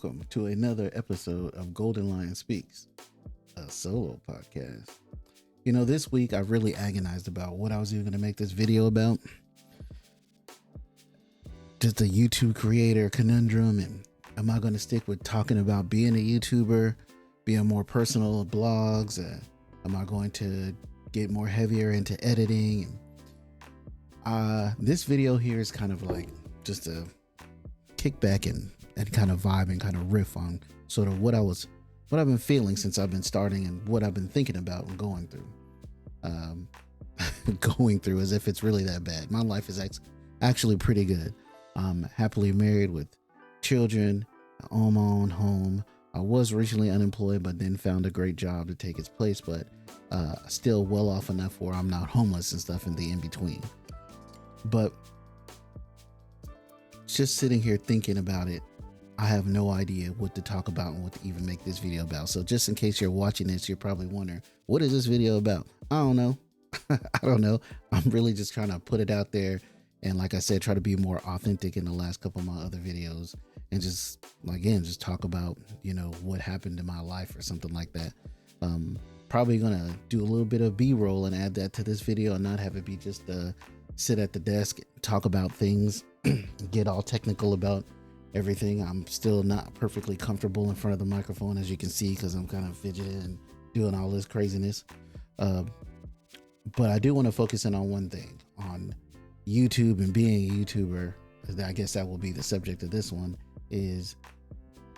welcome to another episode of Golden Lion Speaks, a solo podcast. This week I really agonized about what I was even going to make this video about. Just a YouTube creator conundrum, and am I going to stick with talking about being a YouTuber, being more personal blogs? Am I going to get more heavier into editing? This video here is kind of like just a kickback and kind of vibe and kind of riff on sort of what I've been feeling since I've been starting and what I've been thinking about and going through. Going through as if it's really that bad. My life is actually pretty good. I'm happily married with children. I own my own home. I was recently unemployed, but then found a great job to take its place, but still well off enough where I'm not homeless and stuff in the in-between. But just sitting here thinking about it, I have no idea what to talk about and what to even make this video about. So just in case you're watching this, you're probably wondering, what is this video about? I don't know. I don't know. I'm really just trying to put it out there. And like I said, try to be more authentic in the last couple of my other videos and just talk about, what happened in my life or something like that. Probably going to do a little bit of B-roll and add that to this video and not have it be just sit at the desk, talk about things, get all technical about everything. I'm still not perfectly comfortable in front of the microphone, as you can see, because I'm kind of fidgeting and doing all this craziness. But I do want to focus in on one thing, on YouTube and being a YouTuber. I guess that will be the subject of this one. Is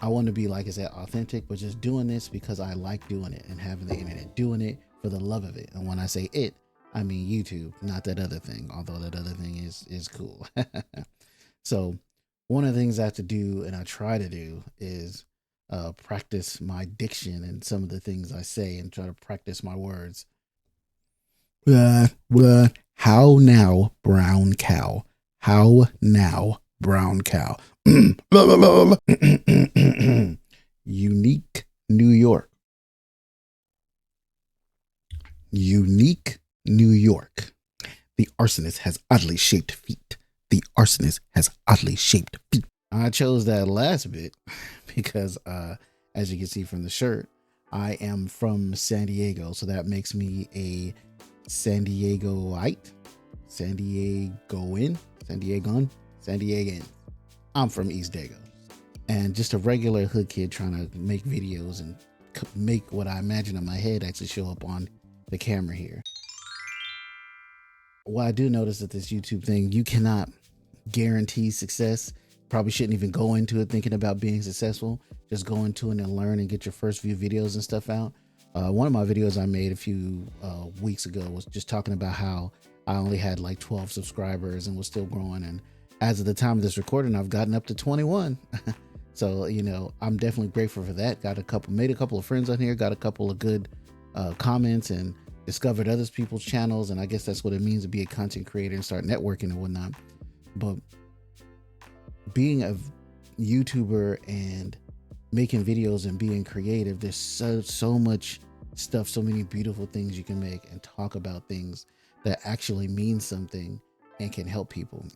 I want to be, like I said, authentic, but just doing this because I like doing it and having the internet, doing it for the love of it. And when I say it, I mean YouTube, not that other thing, although that other thing is cool. So one of the things I have to do, and I try to do, is practice my diction and some of the things I say and try to practice my words. How now, brown cow? How now, brown cow? Unique New York. Unique New York. The arsonist has oddly shaped feet. The arsonist has oddly shaped feet. I chose that last bit because, as you can see from the shirt, I am from San Diego. So that makes me a San Diegoite, San Diegoan. I'm from East Dago, and just a regular hood kid trying to make videos and make what I imagine in my head actually show up on the camera here. Well, I do notice that this YouTube thing, you cannot guarantee success. Probably shouldn't even go into it thinking about being successful. Just go into it and learn and get your first few videos and stuff out. One of my videos I made a few weeks ago was just talking about how I only had like 12 subscribers and was still growing. And as of the time of this recording, I've gotten up to 21. So, I'm definitely grateful for that. Made a couple of friends on here, got a couple of good comments, and discovered other people's channels. And I guess that's what it means to be a content creator and start networking and whatnot. But being a YouTuber and making videos and being creative, there's so much stuff, so many beautiful things you can make and talk about things that actually mean something and can help people.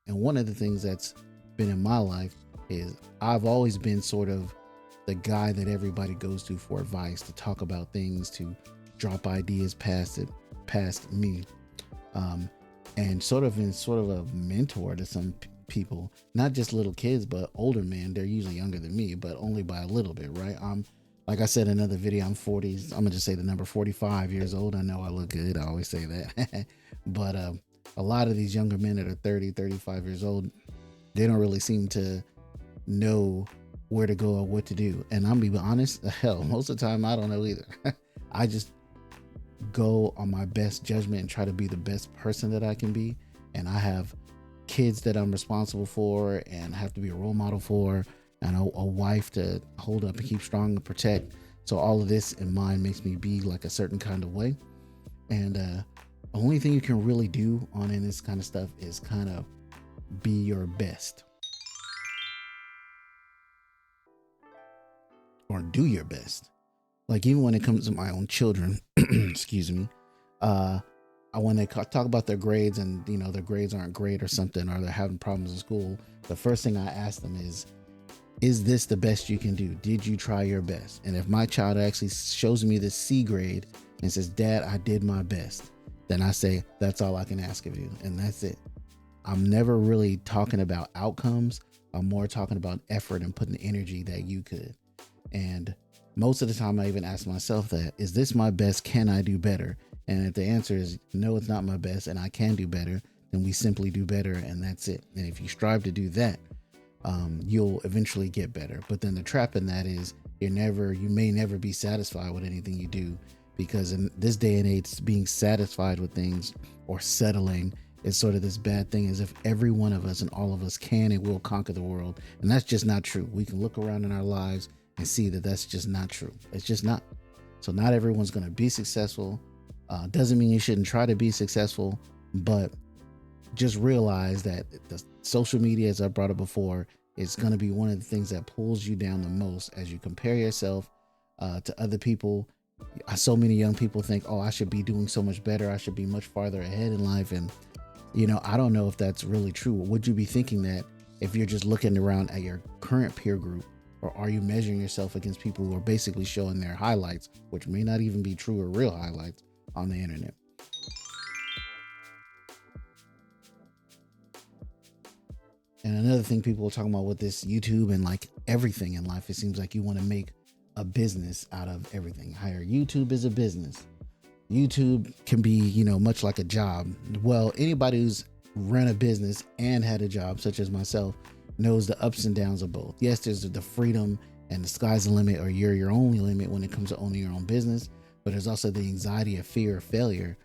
And one of the things that's been in my life is I've always been sort of the guy that everybody goes to for advice, to talk about things, to drop ideas past me, and sort of a mentor to some people, not just little kids, but older men. They're usually younger than me, but only by a little bit, right? Like I said in another video, I'm 40. I'm gonna just say the number 45 years old. I know I look good. I always say that. But a lot of these younger men that are 30, 35 years old, they don't really seem to know where to go or what to do. And I'm being honest, hell, most of the time I don't know either. I just go on my best judgment and try to be the best person that I can be. And I have kids that I'm responsible for and have to be a role model for, and a wife to hold up and keep strong and protect. So all of this in mind makes me be like a certain kind of way. And the only thing you can really do on in this kind of stuff is kind of be your best, or do your best. Like, even when it comes to my own children, excuse me, when they talk about their grades and their grades aren't great or something, or they're having problems in school, the first thing I ask them is this the best you can do? Did you try your best? And if my child actually shows me the C grade and says, Dad, I did my best, then I say, that's all I can ask of you. And that's it. I'm never really talking about outcomes. I'm more talking about effort and putting the energy that you could. And most of the time I even ask myself that, is this my best? Can I do better? And if the answer is no, it's not my best and I can do better, then we simply do better, and that's it. And if you strive to do that, you'll eventually get better. But then the trap in that is you may never be satisfied with anything you do, because in this day and age, being satisfied with things or settling is sort of this bad thing, as if every one of us and all of us can and will conquer the world. And that's just not true. We can look around in our lives and see that that's just not true. It's just not. So not everyone's going to be successful. Doesn't mean you shouldn't try to be successful, but just realize that the social media, as I brought up before, is going to be one of the things that pulls you down the most as you compare yourself to other people. So many young people think, oh, I should be doing so much better. I should be much farther ahead in life. And, I don't know if that's really true. Would you be thinking that if you're just looking around at your current peer group, or are you measuring yourself against people who are basically showing their highlights, which may not even be true or real highlights, on the internet? And another thing people are talking about with this YouTube and like everything in life, it seems like you want to make a business out of everything. Hire YouTube is a business. YouTube can be, much like a job. Well, anybody who's run a business and had a job, such as myself, knows the ups and downs of both. Yes, there's the freedom and the sky's the limit, or you're your only limit when it comes to owning your own business. But there's also the anxiety of fear of failure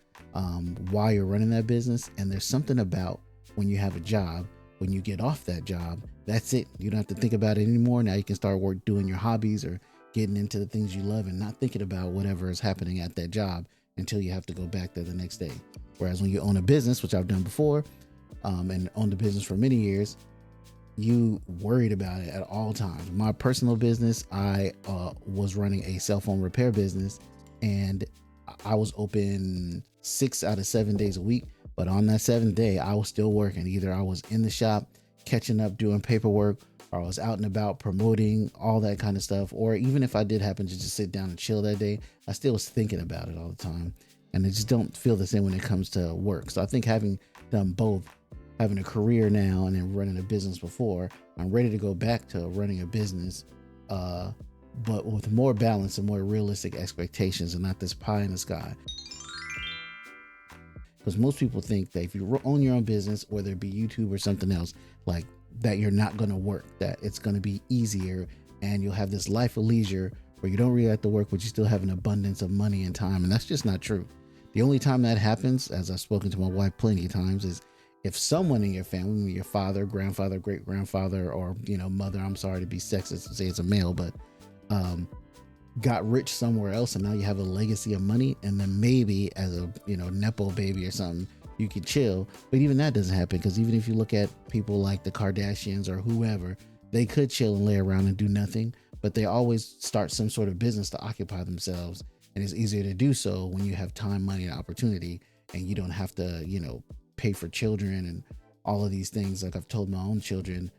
while you're running that business. And there's something about when you have a job, when you get off that job, that's it. You don't have to think about it anymore. Now you can start doing your hobbies or getting into the things you love and not thinking about whatever is happening at that job until you have to go back there the next day. Whereas when you own a business, which I've done before, and owned a business for many years, you worried about it at all times. My personal business, I was running a cell phone repair business, and I was open 6 out of 7 days a week. But on that 7th day, I was still working. Either I was in the shop catching up, doing paperwork, or I was out and about promoting, all that kind of stuff. Or even if I did happen to just sit down and chill that day, I still was thinking about it all the time. And I just don't feel the same when it comes to work. So I think having done both, having a career now and then running a business before, I'm ready to go back to running a business, but with more balance and more realistic expectations and not this pie in the sky. Because most people think that if you own your own business, whether it be YouTube or something else, like that you're not going to work, that it's going to be easier and you'll have this life of leisure where you don't really have to work, but you still have an abundance of money and time. And that's just not true. The only time that happens, as I've spoken to my wife plenty of times, is if someone in your family, your father, grandfather, great grandfather, or mother, I'm sorry to be sexist and say it's a male, but got rich somewhere else, and now you have a legacy of money, and then maybe as a nepo baby or something, you can chill. But even that doesn't happen, because even if you look at people like the Kardashians or whoever, they could chill and lay around and do nothing, but they always start some sort of business to occupy themselves. And it's easier to do so when you have time, money, and opportunity, and you don't have to pay for children and all of these things. Like I've told my own children,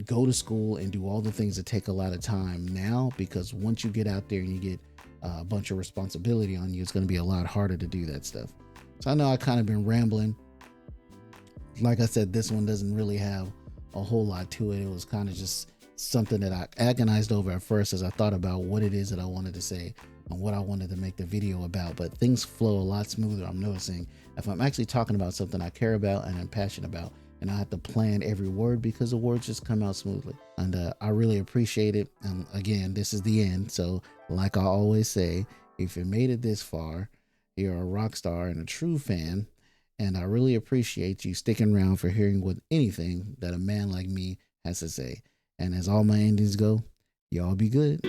go to school and do all the things that take a lot of time now, because once you get out there and you get a bunch of responsibility on you, it's going to be a lot harder to do that stuff. So I know I kind of been rambling. Like I said, this one doesn't really have a whole lot to it. It was kind of just something that I agonized over at first as I thought about what it is that I wanted to say and what I wanted to make the video about. But things flow a lot smoother, I'm noticing, if I'm actually talking about something I care about and I'm passionate about, and I have to plan every word, because the words just come out smoothly. And I really appreciate it. And again, this is the end. So like I always say, if you made it this far, you're a rock star and a true fan. And I really appreciate you sticking around for hearing what anything that a man like me has to say. And as all my endings go, y'all be good.